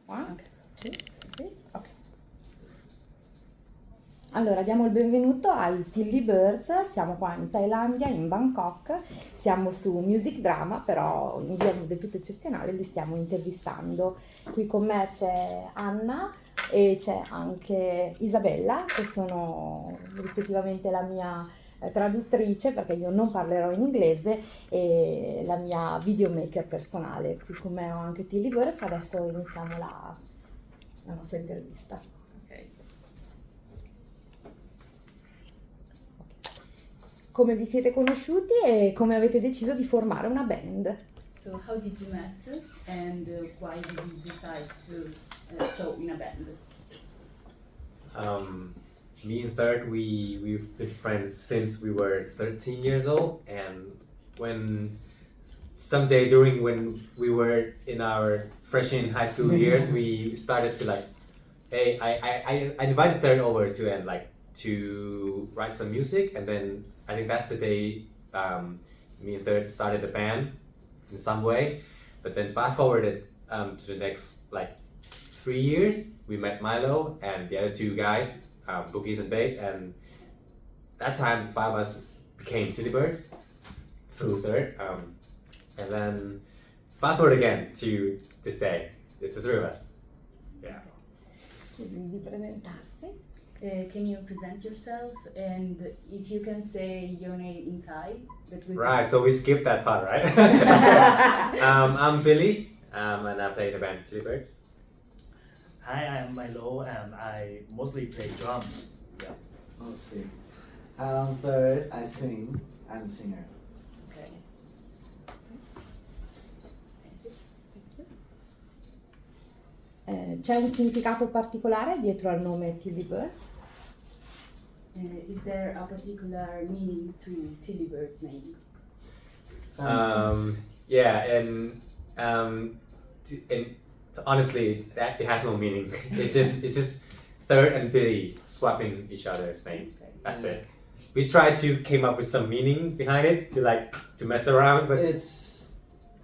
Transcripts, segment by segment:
One, two, three, ok. Allora, diamo il benvenuto ai Tilly Birds, siamo qua in Thailandia, in Bangkok, siamo su Music Drama, però in via del tutto eccezionale li stiamo intervistando. Qui con me c'è Anna e c'è anche Isabella, che sono rispettivamente la mia traduttrice, perché io non parlerò in inglese, e la mia videomaker personale. Qui con me ho anche Tilly Birds, adesso iniziamo la nostra intervista. Come vi siete conosciuti e come avete deciso di formare una band? So how did you met and why did you decide to so in a band? Me and Third, we've been friends since we were 13 years old, and when someday during when we were in our freshman high school years, we started to like, hey, I invited Third over to and like to write some music, and then I think that's the day me and Third started the band in some way. But then fast forwarded to the next like 3 years, we met Milo and the other two guys, Bookies and Babes, and that time the five of us became City Birds through Third. And then fast forward again to this day, it's the three of us. Yeah. Di presentarsi. Can you present yourself and if you can say your name in Thai? That would Right, so we skipped that part, right? I'm Billy, and I play the band City Birds. Hi, I'm Milo and I mostly play drums. Yeah. Let's see. I'm Third, I sing. I'm a singer. Okay. C'è un significato particolare dietro al nome Tilly Birds? Is there a particular meaning to Tilly Bird's name? Yeah, and honestly, that it has no meaning. It's just Third and Billy swapping each other's names. That's it. We tried to came up with some meaning behind it to mess around, but It's,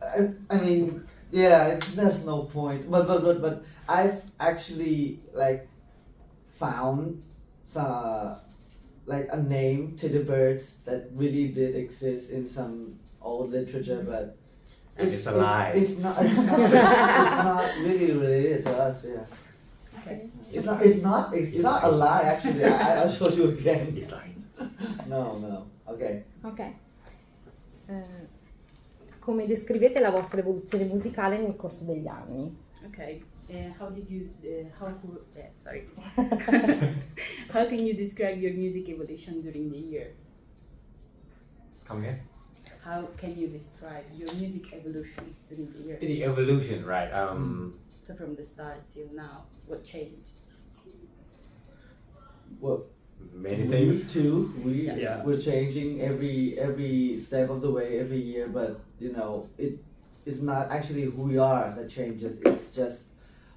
I mean, yeah, there's no point. But I've actually like found like a name to the birds that really did exist in some old literature, but and it's a lie. It's not really related to us. Yeah. Okay. It's not a lie actually. I'll show you again. He's lying. No. Okay. Ok. Come descrivete la vostra evoluzione musicale nel corso degli anni? Okay. How did you sorry. How can you describe your music evolution during the year? Come again? How can you describe your music evolution during the year? The evolution, right? So from the start till now, what changed? Well, Many we things. too. Yeah. We're changing every step of the way every year, but you know it's not actually who we are that changes. It's just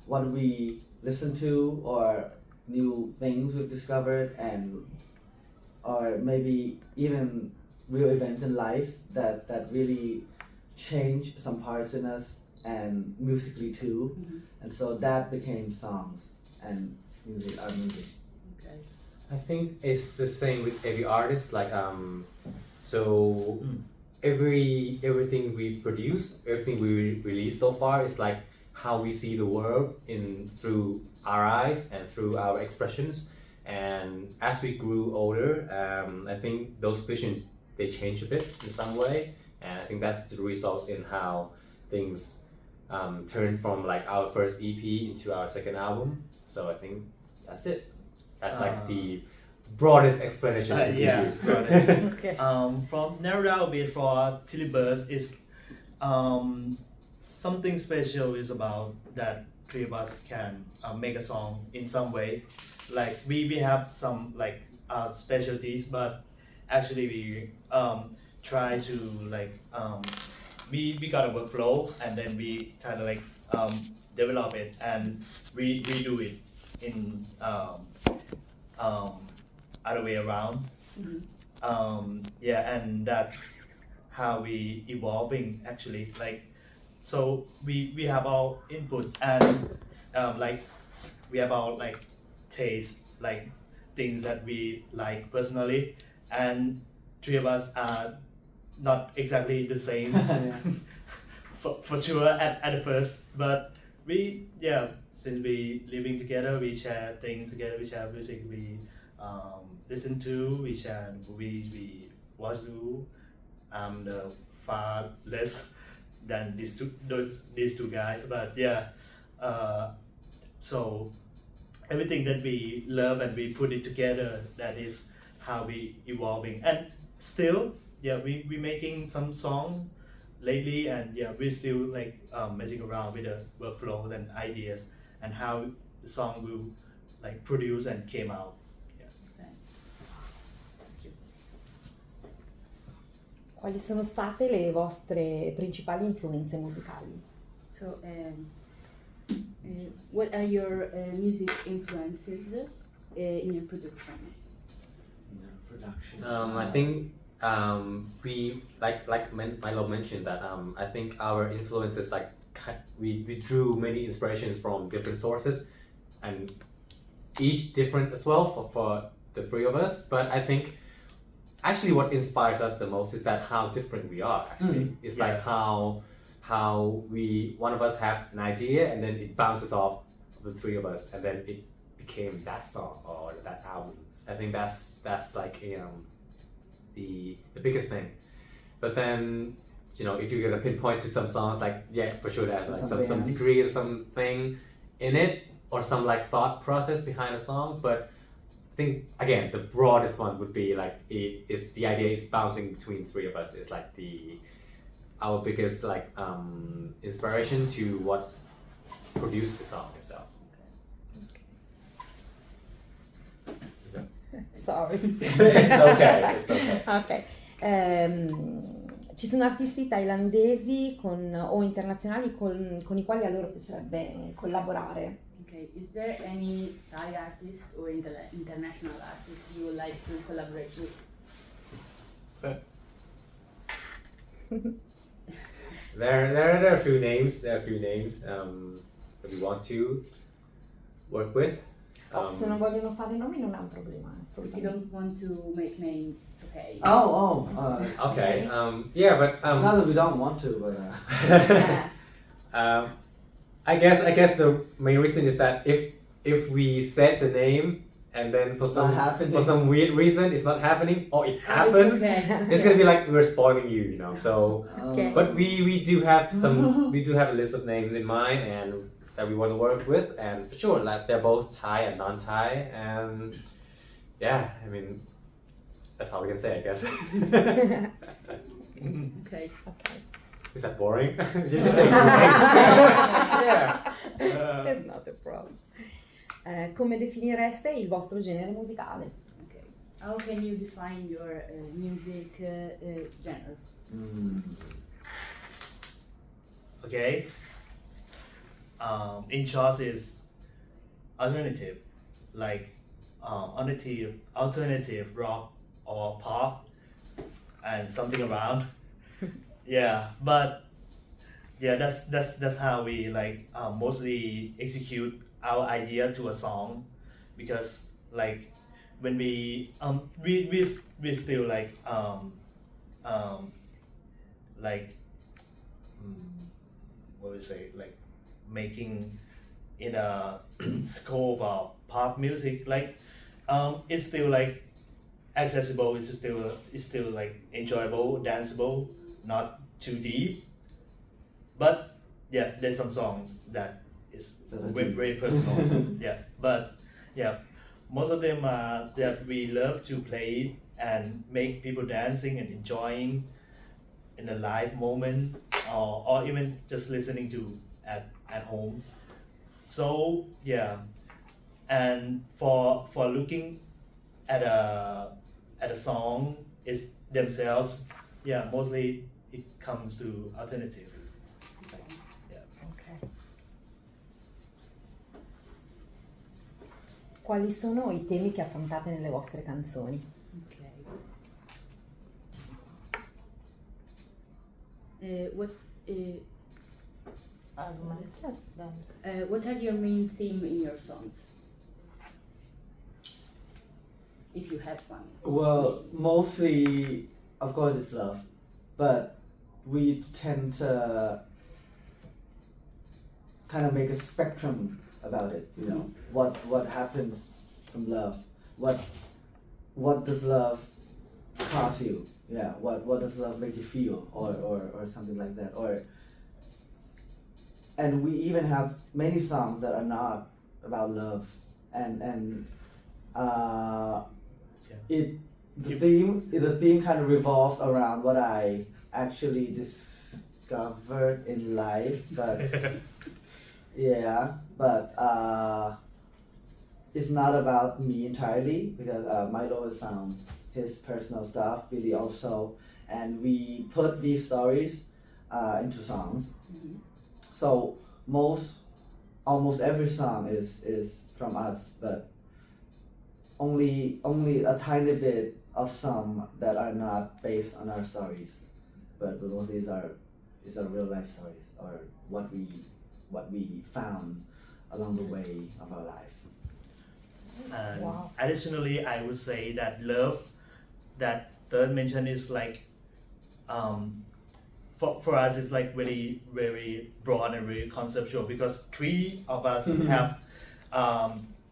what we listen to or new things we've discovered, and or maybe even real events in life that really change some parts in us and musically too. Mm-hmm. And so that became songs and music, our music. Okay. I think it's the same with every artist. Like so everything we produce, everything we release so far is like how we see the world through our eyes and through our expressions. And as we grew older, I think those visions they change a bit in some way, and I think that's the result in how things turned from like our first EP into our second album. So I think that's it. That's like the broadest explanation I can give Yeah, you. got it. Okay. From narrow down a bit for Tilly Birds is something special is about that three of us can make a song in some way. Like we have some like specialties, but actually we try to like we got a workflow and then we try to like develop it and redo it in other way around. Mm-hmm. Yeah, and that's how we evolving actually. Like, so we have our input and like we have our like taste, like things that we like personally, and three of us are not exactly the same Yeah. for sure at the first, but we since we living together, we share things together, we share music, we listen to, we share movies, we watch do. The far less than these two guys, but so everything that we love and we put it together, that is how we evolving, and still we making some song lately, and we still like messing around with the workflows and ideas and how the song will like produce and came out. Quali sono state le vostre principali influenze musicali? So, what are your music influences in your productions? Production. I think we Milo mentioned that I think our influences we drew many inspirations from different sources, and each different as well for the three of us. But I think actually what inspires us the most is that how different we are. Actually, it's like how we one of us have an idea and then it bounces off the three of us, and then it became that song or that album. I think that's like the biggest thing. But then if you're gonna pinpoint to some songs, like for sure there's like some degree or something in it, or some like thought process behind a song. But I think again the broadest one would be like the idea is bouncing between three of us is like our biggest like inspiration to what produced the song itself. Sorry. It's okay. It's okay. Ok. Ci sono artisti thailandesi o internazionali con i quali a loro piacerebbe collaborare? Okay, is there any Thai artist or international artist you would like to collaborate with? There are a few names. That we want to work with. Se non vogliono fare nomi non è un problema. If you don't want to make names, it's okay. Okay. But it's not that we don't want to, but I guess the main reason is that if we said the name and then for some weird reason it's not happening, or it happens, it's gonna be like we're spoiling you, So, Okay. but we do have a list of names in mind and that we want to work with, and for sure, like they're both Thai and non-Thai, and I mean that's all we can say, I guess. Okay. Is that boring? Just say It's not a problem. Come definireste il vostro genere musicale? Okay. How can you define your music genre? Okay. In short is alternative, like alternative rock or pop and something around. But that's how we like mostly execute our idea to a song, because like when we still like what we say, like making in a scope of pop music, like it's still like accessible, it's still like enjoyable, danceable, not too deep, but there's some songs that is very, very personal. But most of them are that we love to play and make people dancing and enjoying in a live moment, or even just listening to at home. So and for looking at a song is themselves, mostly it comes to alternative. Quali sono i temi che affrontate nelle vostre canzoni? What Yes, dance. What are your main theme in your songs? If you have one. Well, mostly, of course, it's love, but we tend to kind of make a spectrum about it. You know, what happens from love? What does love cause you? Yeah, what does love make you feel, or something like that, and we even have many songs that are not about love, and the theme kind of revolves around what I actually discovered in life, but yeah, but it's not about me entirely, because Milo has found his personal stuff, Billy also, and we put these stories into songs. So almost every song is from us, but only a tiny bit of some that are not based on our stories, but mostly is our real life stories, or what we found along the way of our lives. And Wow. additionally, I would say that love, that third mention, is like for us it's like very very broad and very conceptual, because three of us have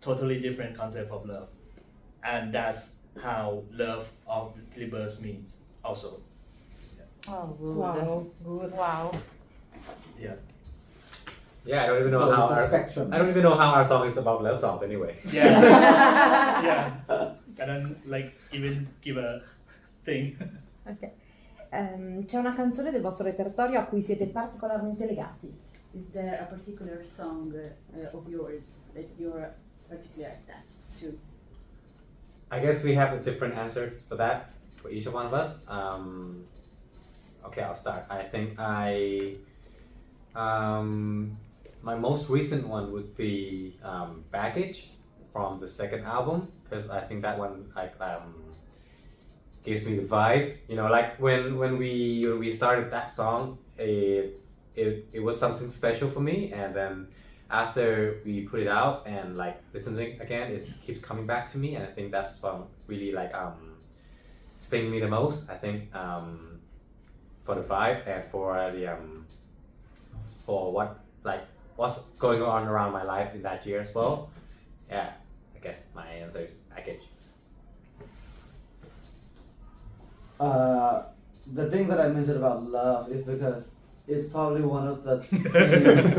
totally different concept of love, and that's how love of Tilly Birds means also. Oh, good. Wow. Good. Wow. Yeah. Yeah, I don't even know So how it's a our spectrum. I don't even know how our song is about love songs anyway. Yeah. Yeah. I don't like even give a thing. Ok. C'è una canzone del vostro repertorio a cui siete particolarmente legati? Is there a particular song of yours that you're particularly attached to? I guess we have a different answer for that for each one of us. Okay, I'll start. I think my most recent one would be Baggage from the second album, because I think that one gives me the vibe. You know, like when we started that song, it was something special for me, and then after we put it out and like listening again, it keeps coming back to me, and I think that's what really like sting me the most. I think for the vibe and for the for what's going on around my life in that year as well. Yeah, I guess my answer is Baggage. The thing that I mentioned about love is because it's probably one of the things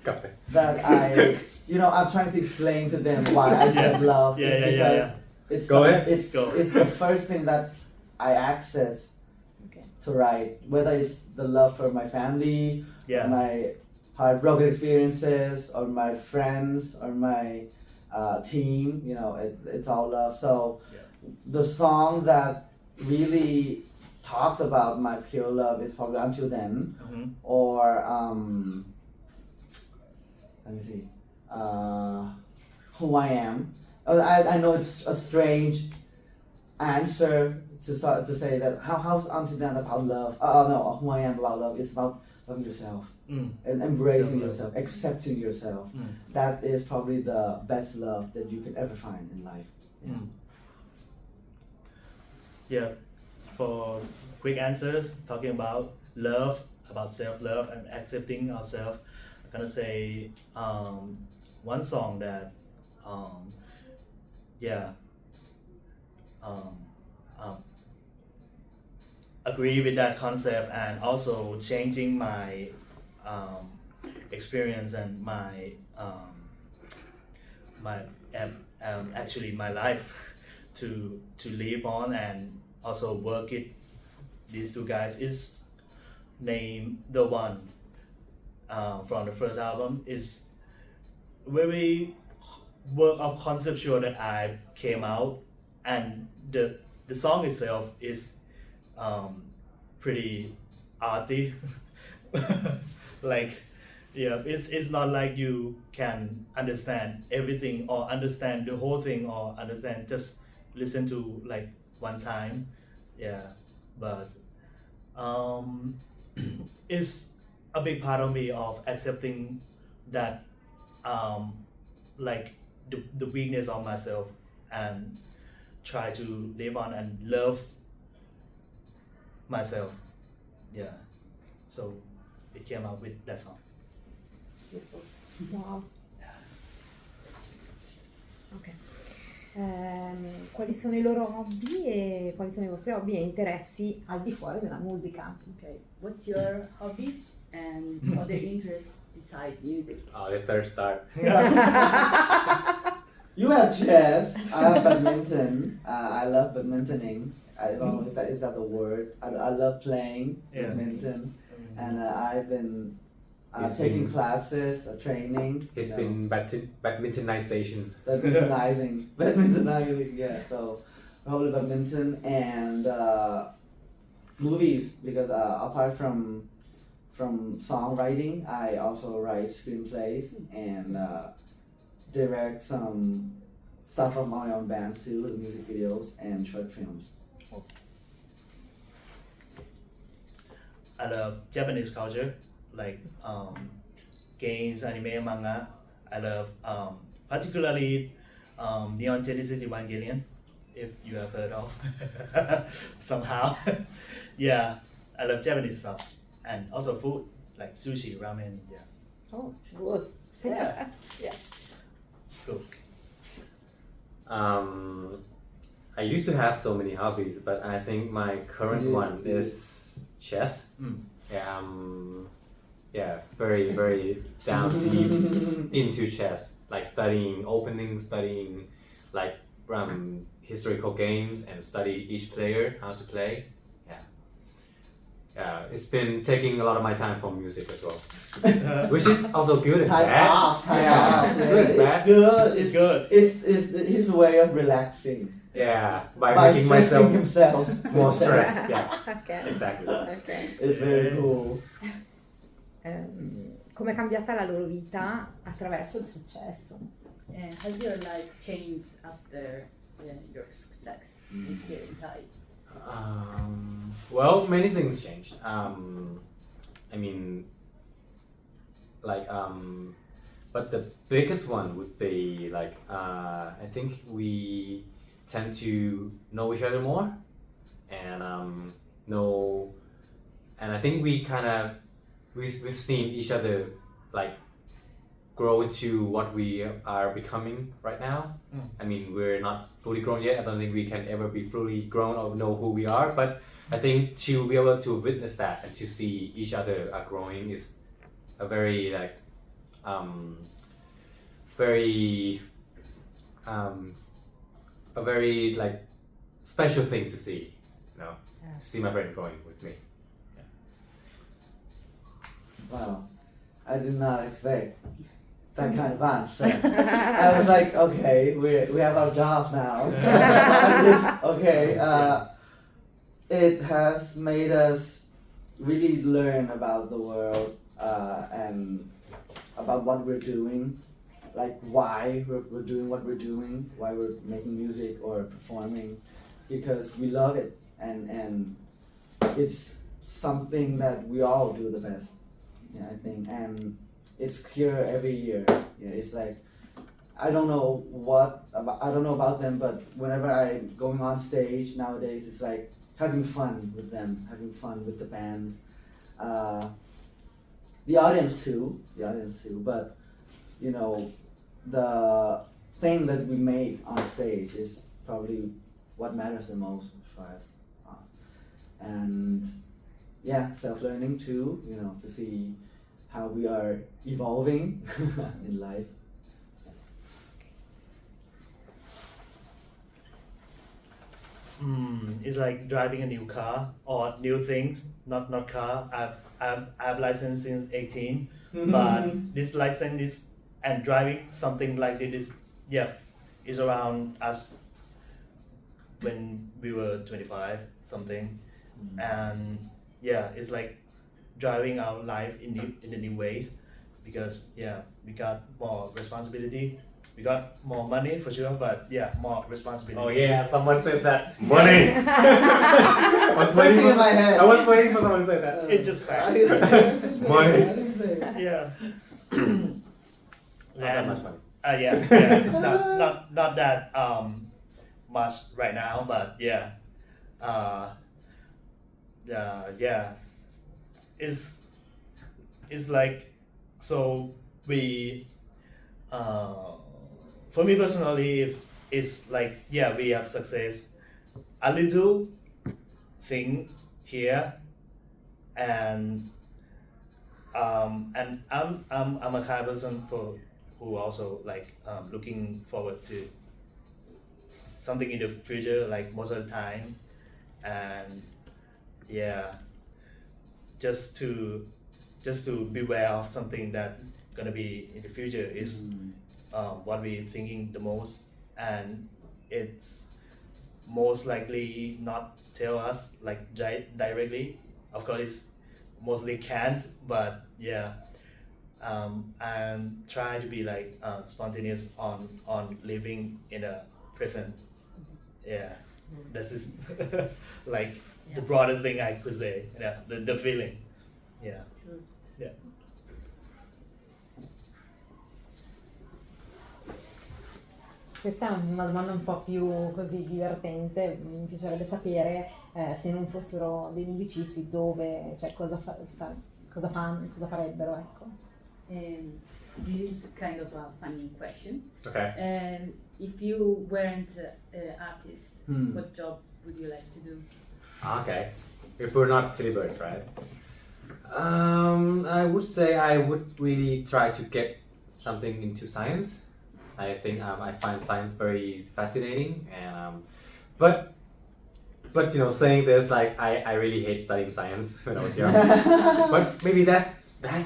Got it. that I'm trying to explain to them why I said love. Yeah, is yeah, because yeah. it's Go ahead. it's the first thing that I access Okay. to write, whether it's the love for my family, Yeah. my heartbroken experiences, or my friends, or my team. It's all love. So the song that really talks about my pure love is probably Until Then, or let me see, Who I Am. I know it's a strange answer to say that how's Until Then about love. No, Who I Am about love is about loving yourself and embracing Self-love. yourself, accepting yourself. That is probably the best love that you can ever find in life. Yeah. Yeah, for quick answers, talking about love, about self-love and accepting ourselves, I'm gonna say one song that agree with that concept, and also changing my experience and my actually my life to live on and also work it. These two guys is named The One from the first album. Is very work of conceptual that I came out, and the song itself is pretty arty. Like, yeah, it's not like you can understand everything or understand the whole thing or understand, just listen to like one time. Yeah, but it's a big part of me of accepting that like the weakness of myself and try to live on and love myself. Yeah. So it came out with that song. Wow. Ok. Quali sono i loro hobby e quali sono i vostri hobby e interessi al di fuori della musica? Okay, what's your hobbies and other interests besides music? Oh, let her start. You have chess. I have badminton. I love badmintoning. I don't know if that is that the word. I love playing Yeah. badminton, and I've been He's taking been- classes, training. It's you know, been badmintonization. badmintonizing. Yeah. So probably badminton and movies because apart from songwriting, I also write screenplays and direct some stuff of my own band too, the music videos and short films. I love Japanese culture, like games, anime, manga. I love particularly Neon Genesis Evangelion, if you have heard of somehow. Yeah, I love Japanese stuff and also food like sushi, ramen. Yeah, Oh, good. Yeah. Yeah. cool. I used to have so many hobbies, but I think my current Yeah. one is chess. Mm. Yeah, very down deep into chess, like studying opening, studying like historical games, and study each player how to play. Yeah, it's been taking a lot of my time from music as well, which is also good and Time bad. off. Yeah, good and bad. It's good. It's good. It's his way of relaxing Yeah, by by making stressing myself himself more stressed. Yeah, Ok. exactly. Ok. It's very cool. Come è cambiata la loro vita attraverso il successo? Has your life changed after your success here in Thai? Well, many things changed. I mean, like, but the biggest one would be like, I think we tend to know each other more, and and I think we kind of we've seen each other like grow into what we are becoming right now. Mm. I mean, we're not fully grown yet. I don't think we can ever be fully grown or know who we are. But I think to be able to witness that and to see each other are growing is a very like, very, a very like special thing to see. You know, Yeah. to see my friend growing with me. Wow, I did not expect that kind of answer. I was like, okay, we have our jobs now. Okay, it has made us really learn about the world and about what we're doing, like why we're doing what we're doing, why we're making music or performing, because we love it and it's something that we all do the best. Yeah, I think, and it's clear every year. Yeah, it's like I don't know about them, but whenever I'm going on stage nowadays, it's like having fun with them, having fun with the band, the audience too. But you know, the thing that we make on stage is probably what matters the most for us, and yeah, self-learning too, you know, to see how we are evolving in life. It's like driving a new car or new things, not car. I've licensed since 18, but this license is and driving something like this, yeah, is around us when we were 25 something, and yeah, it's like driving our life in the new ways, because yeah, we got more responsibility we got more money for sure, but yeah, more responsibility. Oh yeah, someone said that. Money. I was waiting Pressing in my for. head. I was waiting for someone to say that. It's just fact. I didn't say Money. it, I didn't say it. Yeah. Not that much money. Yeah, not that much right now, but yeah, yeah, it's like, so we for me personally, if it's like, yeah, we have success a little thing here, and I'm a kind of person who also like looking forward to something in the future, like most of the time, and yeah, just to beware of something that gonna be in the future is what we thinking the most, and it's most likely not tell us like directly. Of course, it's mostly can't, but yeah. And try to be like spontaneous on living in the present. Yeah, this is like the Yes. broadest thing I could say. Yeah, the feeling. Yeah. True. Yeah. Questa è una domanda un po' più così divertente, mi piacerebbe sapere se non fossero dei musicisti dove, cioè cosa fanno, cosa farebbero, ecco. This is kind of a funny question. Okay. If you weren't an artist, Hmm. what job would you like to do? Okay. If we're not Tilly Birds, right? I would say I would really try to get something into science. I think I find science very fascinating, and but you know, saying this, like I really hate studying science when I was young. But maybe that's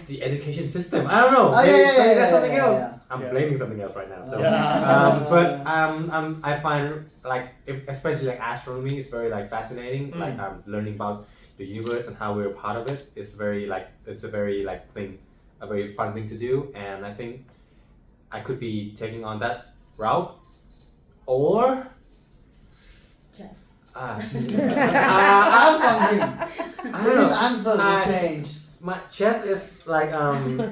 the education system. I don't know. Oh, Maybe, yeah, maybe that's something yeah, else. yeah. I'm Yeah. blaming something else right now. So, Yeah. but I find like especially like astronomy is very like fascinating. Mm. Like learning about the universe and how we're a part of it is very like a very like thing, a very fun thing to do. And I think I could be taking on that route, or Chess. I was wondering. I don't know. His answers will change. My chess is like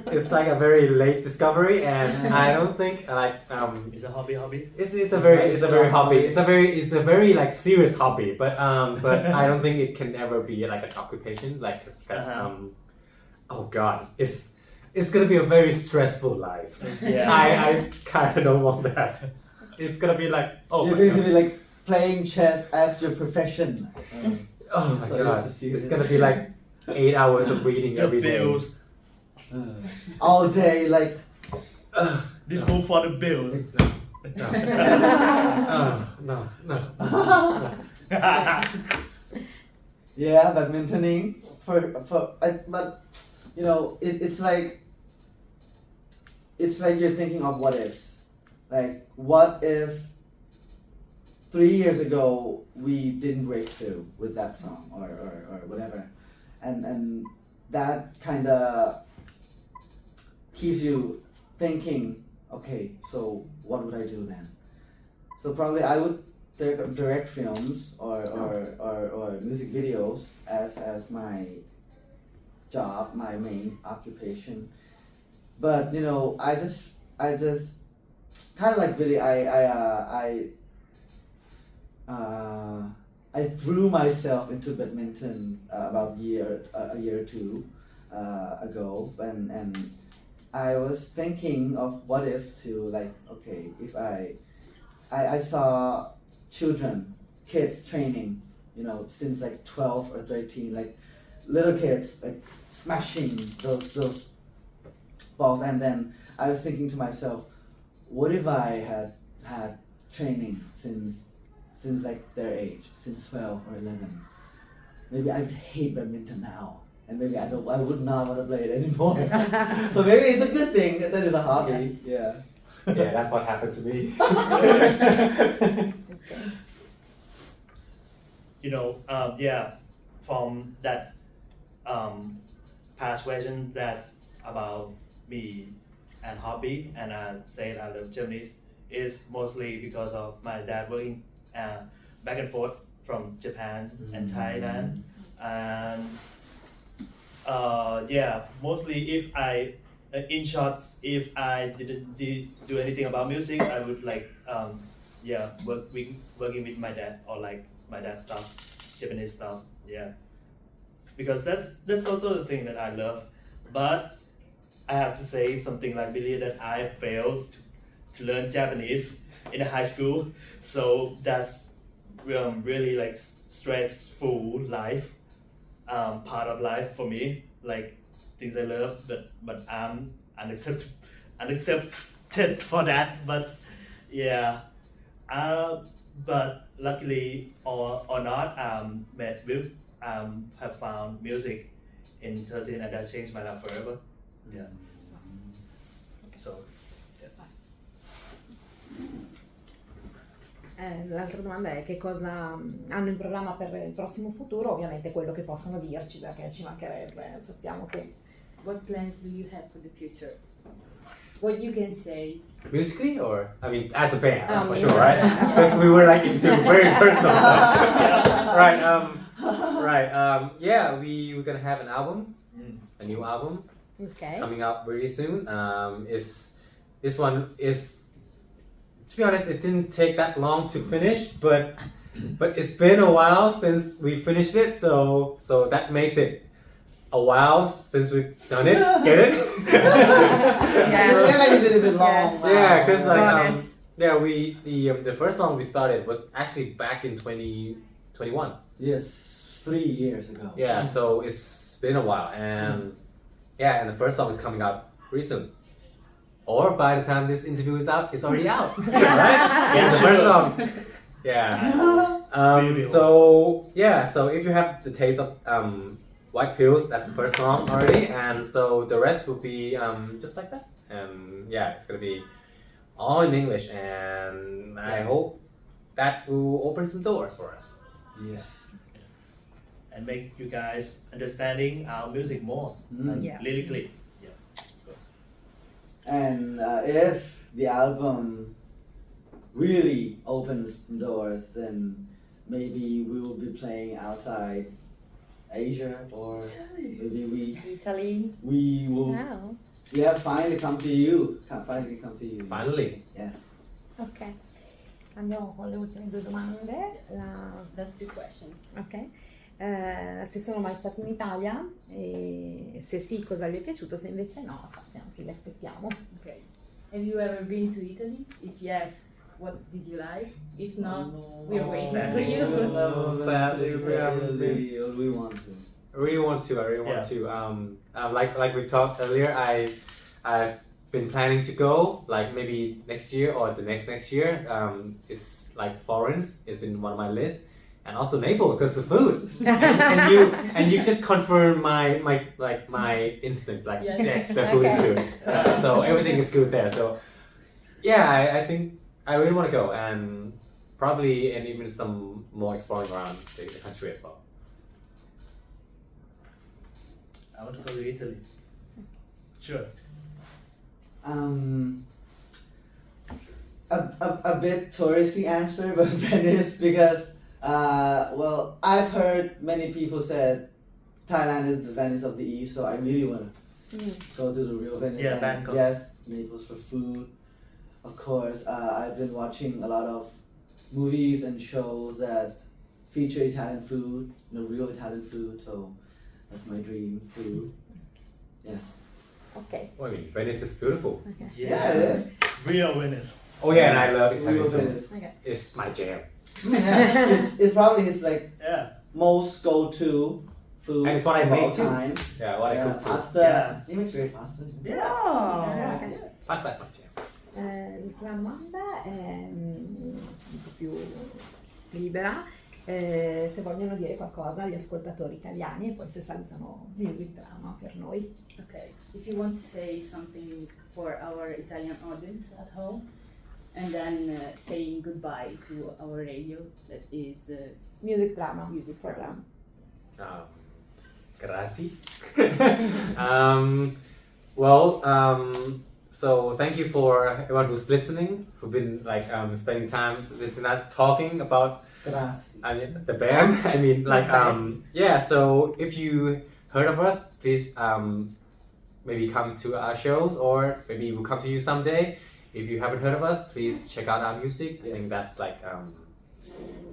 it's like a very late discovery, and I don't think like It's a hobby. it's a very hobby. It's a very like serious hobby, but I don't think it can ever be like an occupation. Like it's kind of, oh god, it's gonna be a very stressful life. Yeah. I kind of don't want that. It's gonna be like, oh You're my going to god. be like playing chess as your profession. Oh my So god, it's a serious- it's gonna be like 8 hours of reading The every day. bills. All day, like. This move for the bills. No. Yeah, badmintoning but you know, it's like you're thinking of what ifs. Like, what if 3 years ago we didn't break through with that song or whatever, and that kind of keeps you thinking, okay, so what would I do then? So probably I would direct films or music videos as my job, my main occupation. But you know, I just kind of like Billy. I threw myself into badminton about a year or two ago, and I was thinking of what if to, like, okay, if I saw kids training, you know, since like 12 or 13, like little kids like smashing those balls, and then I was thinking to myself, what if I had training since like their age, since 12 or 11? Maybe I'd hate badminton now, and maybe I would not want to play it anymore. So maybe it's a good thing that is a hobby. Yes. Yeah. Yeah, that's what happened to me. You know, yeah, from that past question that about me and hobby, and I say I love Japanese is mostly because of my dad working back and forth from Japan and Thailand, and yeah, mostly if I, in shorts, if I didn't do anything about music, I would like yeah, working with my dad or like my dad's stuff, Japanese stuff, yeah, because that's also the thing that I love, but I have to say something like Billy that I failed to learn Japanese in high school, so that's really like stressful life, part of life for me, like things I love, but I'm unaccepted for that, but yeah, but luckily or not, met with have found music in 13 and that changed my life forever. Yeah. So L'altra domanda è che cosa hanno in programma per il prossimo futuro, ovviamente quello che possono dirci, perché ci mancherebbe, sappiamo che... What plans do you have for the future? What you can say. Musically, or I mean, as a band, for yeah. sure, right? Because we were like into very personal stuff. Right. Right. Yeah, we're gonna have an album, a new album Ok. coming out very soon. This one is, to be honest, it didn't take that long to finish, but it's been a while since we finished it, so that makes it a while since we've done it. Get it? It's like a little bit long. Yes. Yeah, because Got like yeah, the first song we started was actually back in 2021. Yes, 3 years ago. Yeah, so it's been a while, and yeah, and the first song is coming out pretty soon. Or by the time this interview is out, it's already out. Right? Yeah, the first song. Yeah. So yeah, so if you have the taste of White Pills, that's the first song already, and so the rest will be just like that. And yeah, it's gonna be all in English, and I hope that will open some doors for us. Yes. and make you guys understanding our music more, like Yes. lyrically. And if the album really opens doors, then maybe we will be playing outside Asia, or maybe Italy. we will Wow. finally come to you. Finally come to you. Finally. Yes. Ok, andiamo con le ultime due domande. That's two questions. Ok. Se sono mai stati in Italia, e se sì, cosa gli è piaciuto, se invece no, sappiamo che li aspettiamo. Okay. Have you ever been to Italy? If yes, what did you like? If not, we're waiting for you. Sadly, we haven't been. We want to. I really want to. Like we talked earlier, I've been planning to go like maybe next year or the next year. It's like Florence is in one of my lists, and also Naples because the food. and you just confirm my instinct, like Yes. the food is Okay. good. So everything is good there. So yeah, I think I really want to go, and probably and even some more exploring around the country as well. I want to go to Italy. Sure. A bit touristy answer, but Venice, because well, I've heard many people said Thailand is the Venice of the East, so I really want to go to the real Venice. Yeah, and Bangkok. Yes, Naples for food. Of course, I've been watching a lot of movies and shows that feature Italian food, real Italian food. So that's my dream too. Yes. Ok. Well, I mean, Venice is beautiful. Yeah, it is. Real Venice. Oh yeah, and I love Real Italian food. Venice. Ok. It's my jam. Yeah, it's probably his like Yeah. most go-to food And it's what I of all make too. time. Yeah, what I Yeah, cook too. pasta. Yeah. He makes great pasta. Yeah. Oh. Ok. Pasta is my jam. L'ultima domanda è un po' più libera. Se vogliono dire qualcosa agli ascoltatori italiani e poi se salutano Music Drama per noi. Okay. If you want to say something for our Italian audience at home, and then saying goodbye to our radio, that is Music Drama. Music Program. Grazie. Well, So thank you for everyone who's listening, who've been like spending time listening us talking about the band. I mean, like yeah. So if you heard of us, please maybe come to our shows, or maybe we'll come to you someday. If you haven't heard of us, please check out our music. I think that's like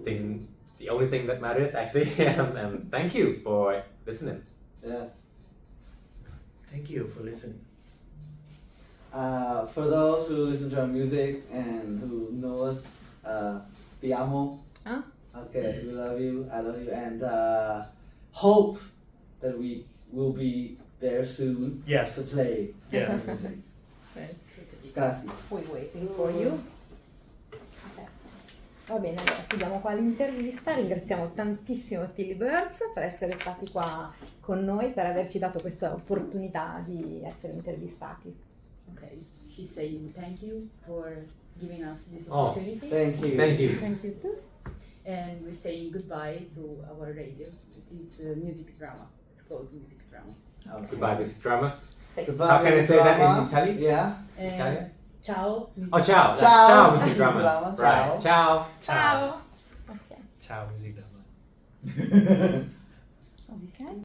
the only thing that matters actually. And thank you for listening. Yes. Thank you for listening. For those who listen to our music and who know us, te amo. Huh? Okay, we love you. I love you, and hope that we will be there soon to Yes. play Yes. music. Right. Grazie. We waiting for you. Ok. Va bene, allora chiudiamo qua l'intervista. Ringraziamo tantissimo Tilly Birds per essere stati qua con noi, per averci dato questa opportunità di essere intervistati. Okay, she's saying thank you for giving us this Oh. opportunity. Thank you. Thank you. Thank you too. And we're saying goodbye to our radio. It's a music drama. It's called music drama. Okay. Goodbye, music drama. Goodbye, How can I say that in drama. Italian? Yeah. And Italian? ciao. Music Oh, ciao. Ciao. Ciao, music drama. Drama, Right. Ciao. Ciao. Ok. Ciao, music drama.